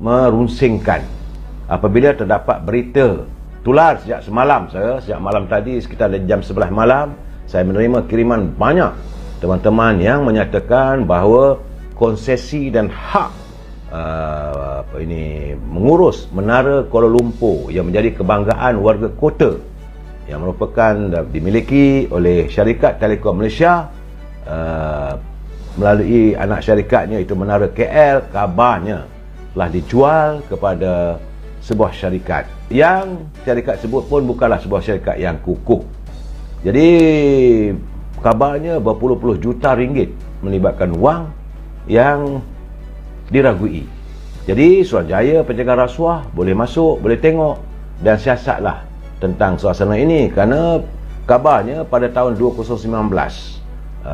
merunsingkan apabila terdapat berita tular sejak malam tadi sekitar jam 11 malam. Saya menerima kiriman banyak teman-teman yang menyatakan bahawa konsesi dan hak mengurus Menara Kuala Lumpur yang menjadi kebanggaan warga kota yang merupakan dimiliki oleh syarikat Telekom Malaysia melalui anak syarikatnya itu Menara KL, kabarnya telah dijual kepada sebuah syarikat yang syarikat sebut pun bukanlah sebuah syarikat yang kukuh. Jadi kabarnya berpuluh-puluh juta ringgit melibatkan wang yang diragui. Jadi Suruhanjaya Pencegahan Rasuah boleh masuk, boleh tengok dan siasatlah tentang suasana ini, kerana kabarnya pada tahun 2019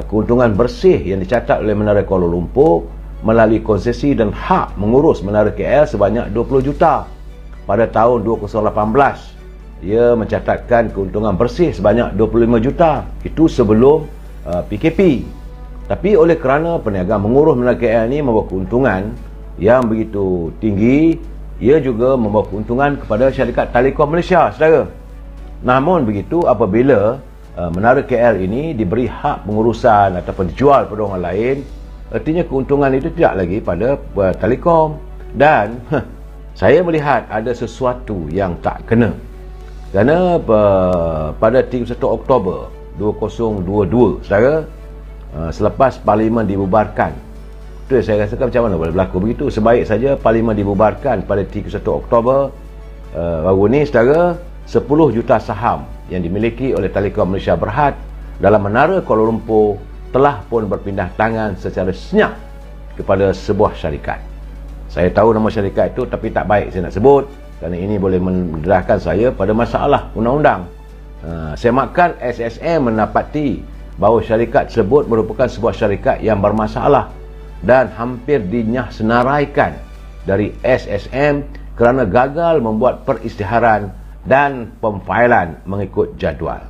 keuntungan bersih yang dicatat oleh Menara Kuala Lumpur melalui konsesi dan hak mengurus Menara KL sebanyak 20 juta. Pada tahun 2018 ia mencatatkan keuntungan bersih sebanyak 25 juta. Itu sebelum PKP. Tapi oleh kerana perniagaan mengurus Menara KL ini membawa keuntungan yang begitu tinggi, ia juga membawa keuntungan kepada syarikat Telekom Malaysia, saudara. Namun begitu, apabila Menara KL ini diberi hak pengurusan ataupun dijual pada orang lain, artinya keuntungan itu tidak lagi pada Telekom. Dan saya melihat ada sesuatu yang tak kena. Kerana pada 31 Oktober 2022, saudara, selepas Parlimen dibubarkan, itu saya rasakan macam mana boleh berlaku begitu. Sebaik saja Parlimen dibubarkan pada 31 Oktober baru ni, saudara, 10 juta saham yang dimiliki oleh Telekom Malaysia Berhad dalam Menara Kuala Lumpur telah pun berpindah tangan secara senyap kepada sebuah syarikat. Saya tahu nama syarikat itu, tapi tak baik saya nak sebut kerana ini boleh mendedahkan saya pada masalah undang-undang. Saya makan SSM mendapati bahawa syarikat tersebut merupakan sebuah syarikat yang bermasalah dan hampir dinyah senaraikan dari SSM kerana gagal membuat perisytiharan dan pemfailan mengikut jadual.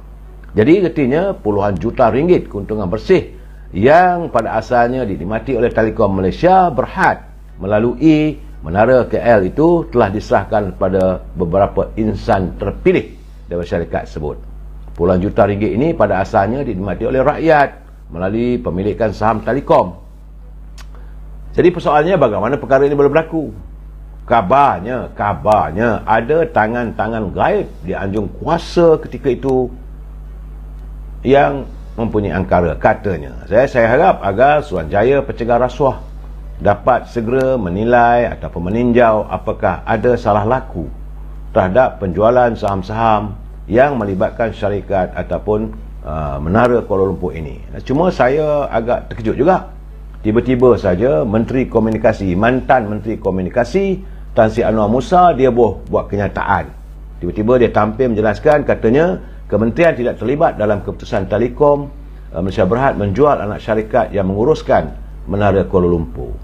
Jadi artinya puluhan juta ringgit keuntungan bersih yang pada asalnya dinikmati oleh Telekom Malaysia Berhad melalui Menara KL itu telah diserahkan pada beberapa insan terpilih dari syarikat tersebut. Puluhan juta ringgit ini pada asalnya dinikmati oleh rakyat melalui pemilikan saham Telekom. Jadi persoalannya, bagaimana perkara ini boleh berlaku? Kabarnya ada tangan-tangan gaib di anjung kuasa ketika itu yang mempunyai angkara, katanya. Saya harap agar Suruhanjaya Pencegahan Rasuah dapat segera menilai ataupun meninjau apakah ada salah laku terhadap penjualan saham-saham yang melibatkan syarikat ataupun Menara Kuala Lumpur ini. Cuma saya agak terkejut juga. Tiba-tiba saja Menteri Komunikasi, mantan Menteri Komunikasi Tan Sri Anwar Musa, dia buat kenyataan. Tiba-tiba dia tampil menjelaskan, katanya kementerian tidak terlibat dalam keputusan Telekom Malaysia Berhad menjual anak syarikat yang menguruskan Menara Kuala Lumpur.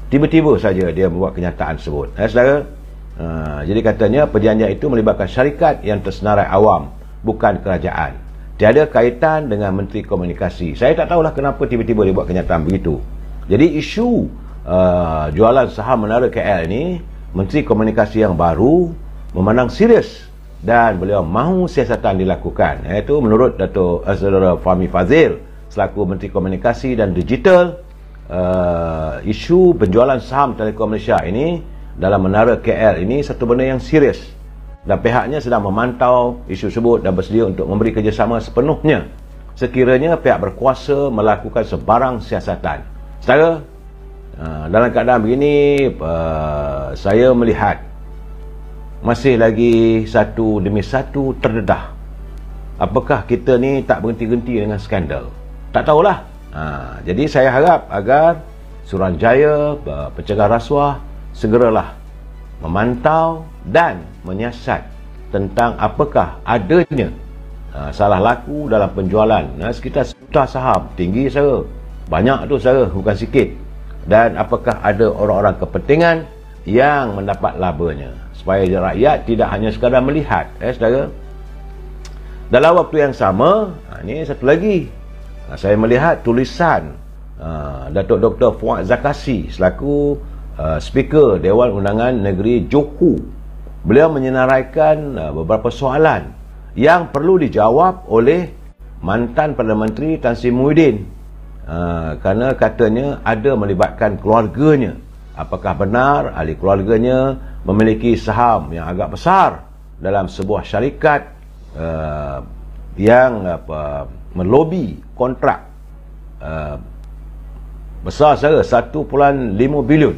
Tiba-tiba saja dia membuat kenyataan tersebut. Saudara, jadi katanya perjanjian itu melibatkan syarikat yang tersenarai awam, bukan kerajaan. Tiada kaitan dengan Menteri Komunikasi. Saya tak tahulah kenapa tiba-tiba dia buat kenyataan begitu. Jadi isu jualan saham Menara KL ini, Menteri Komunikasi yang baru memandang serius dan beliau mahu siasatan dilakukan. Iaitu menurut Dato' Saudara Fahmi Fadzil selaku Menteri Komunikasi dan Digital, isu penjualan saham Telekom Malaysia ini dalam Menara KL ini satu benda yang serius, dan pihaknya sedang memantau isu tersebut dan bersedia untuk memberi kerjasama sepenuhnya sekiranya pihak berkuasa melakukan sebarang siasatan. Saudara, dalam keadaan begini, saya melihat masih lagi satu demi satu terdedah. Apakah kita ni tak berhenti-henti dengan skandal? Tak tahulah. Jadi saya harap agar Suruhanjaya Pencegahan Rasuah segeralah memantau dan menyiasat tentang apakah adanya salah laku dalam penjualan sekitar juta saham. Tinggi saudara, banyak tu saudara, bukan sikit. Dan apakah ada orang-orang kepentingan yang mendapat labanya, supaya rakyat tidak hanya sekadar melihat. Saudara, dalam waktu yang sama, ini satu lagi, saya melihat tulisan Datuk Dr. Fuad Zakasi selaku Speaker Dewan Undangan Negeri Johor. Beliau menyenaraikan beberapa soalan yang perlu dijawab oleh mantan Perdana Menteri Tan Sri Muhyiddin, kerana katanya ada melibatkan keluarganya. Apakah benar ahli keluarganya memiliki saham yang agak besar dalam sebuah syarikat yang melobi kontrak besar saja 1.5 bilion.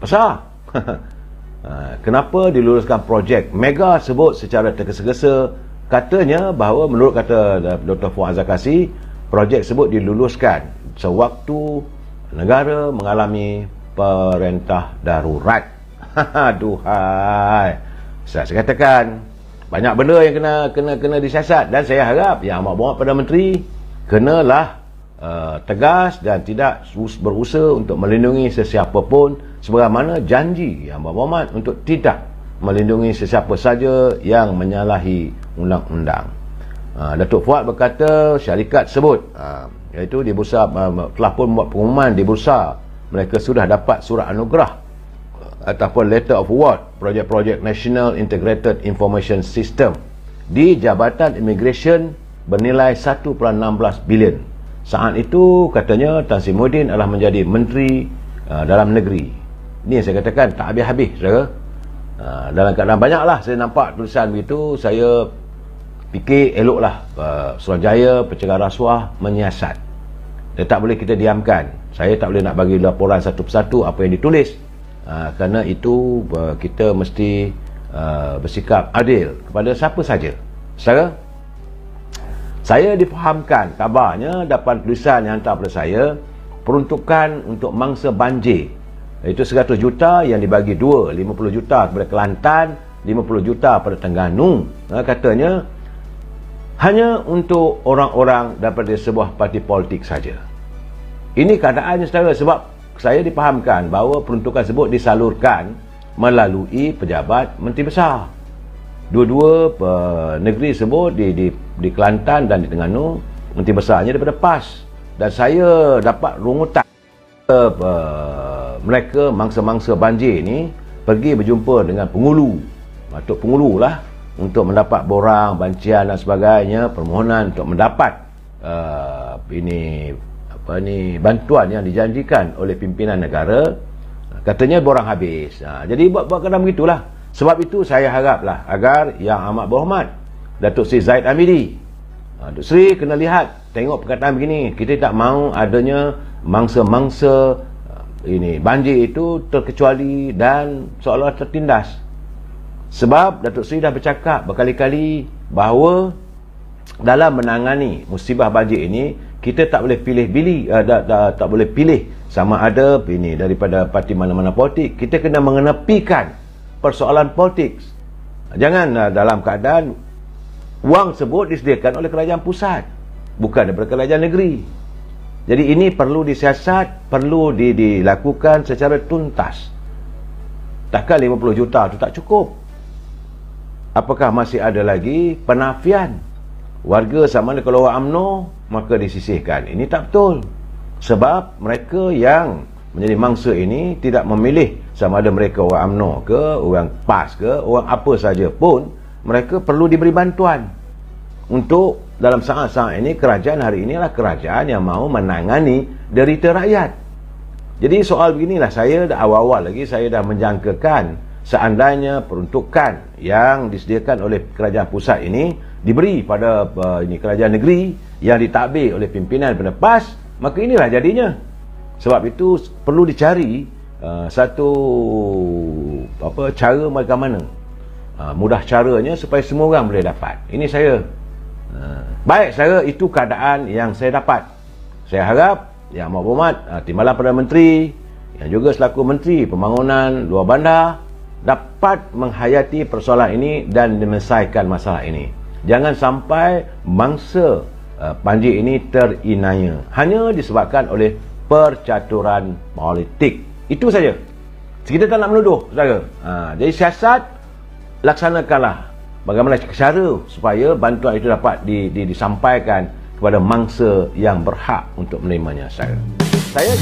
Besar. Kenapa diluluskan projek mega sebut secara tergesa-gesa? Katanya bahawa menurut kata Dr. Fuad Zakasi, projek sebut diluluskan sewaktu negara mengalami perintah darurat. Aduhai. Saya katakan banyak benda yang kena disiasat, dan saya harap Yang Amat Berhormat Perdana Menteri kenalah tegas dan tidak berusaha untuk melindungi sesiapa pun, sebagaimana janji Yang Amat Berhormat untuk tidak melindungi sesiapa saja yang menyalahi undang-undang. Datuk Fuad berkata syarikat sebut iaitu di bursa telah pun membuat pengumuman di bursa mereka sudah dapat surat anugerah ataupun letter of award projek-projek National Integrated Information System di Jabatan Immigration bernilai 1.16 bilion. Saat itu katanya Tan Sri Muhyiddin adalah menjadi Menteri Dalam Negeri. Ini yang saya katakan tak habis-habis, saudara. Dalam keadaan banyaklah saya nampak tulisan begitu, saya fikir eloklah Suruhanjaya Pencegahan Rasuah menyiasat. Dia tak boleh kita diamkan. Saya tak boleh nak bagi laporan satu persatu apa yang ditulis, kerana itu kita mesti bersikap adil kepada siapa saja. Saudara, saya difahamkan kabarnya dapat tulisan yang hantar kepada saya peruntukan untuk mangsa banjir, iaitu 100 juta yang dibagi dua, 50 juta kepada Kelantan, 50 juta pada Terengganu. Katanya hanya untuk orang-orang daripada sebuah parti politik saja. Ini keadaannya, saudara, sebab saya difahamkan bahawa peruntukan tersebut disalurkan melalui pejabat Menteri Besar. Dua-dua negeri sebut di Kelantan dan di Terengganu, Menteri Besarnya daripada PAS. Dan saya dapat rungutan mereka mangsa-mangsa banjir ni pergi berjumpa dengan pengulu, Datuk Pengulu lah, untuk mendapat borang, bancian dan sebagainya, permohonan untuk mendapat bantuan yang dijanjikan oleh pimpinan negara. Katanya borang habis. Jadi buat keadaan begitulah. Sebab itu saya haraplah agar Yang Amat Berhormat Datuk Seri Zahid Hamidi, Datuk Seri kena lihat, tengok perkataan begini. Kita tak mahu adanya mangsa-mangsa ini banjir itu terkecuali dan seolah tertindas. Sebab Datuk Seri dah bercakap berkali-kali bahawa dalam menangani musibah banjir ini kita tak boleh tak boleh pilih sama ada ini daripada parti mana-mana politik. Kita kena mengenepikan persoalan politik. Jangan dalam keadaan wang tersebut disediakan oleh kerajaan pusat, bukan daripada kerajaan negeri. Jadi ini perlu disiasat, perlu dilakukan secara tuntas. Takkan 50 juta itu tak cukup. Apakah masih ada lagi penafian warga sama ada kalau orang UMNO maka disisihkan? Ini tak betul. Sebab mereka yang menjadi mangsa ini tidak memilih sama ada mereka orang UMNO ke, orang PAS ke, orang apa saja pun, mereka perlu diberi bantuan. Untuk dalam saat-saat ini, kerajaan hari ini adalah kerajaan yang mahu menangani derita rakyat. Jadi soal beginilah, saya dah awal-awal lagi saya dah menjangkakan seandainya peruntukan yang disediakan oleh kerajaan pusat ini diberi pada kerajaan negeri yang ditadbir oleh pimpinan pada PAS, maka inilah jadinya. Sebab itu perlu dicari satu cara bagaimana mudah caranya supaya semua orang boleh dapat. Ini saya baik, saya itu keadaan yang saya dapat. Saya harap Yang Amat Berhormat Timbalan Perdana Menteri yang juga selaku Menteri Pembangunan Luar Bandar dapat menghayati persoalan ini dan menyelesaikan masalah ini. Jangan sampai mangsa banjir ini terinaya hanya disebabkan oleh percaturan politik. Itu saja. Kita tak nak menuduh, saudara. Jadi siasat, laksanakanlah bagaimana cara supaya bantuan itu dapat disampaikan kepada mangsa yang berhak untuk menerimanya, saudara. Saya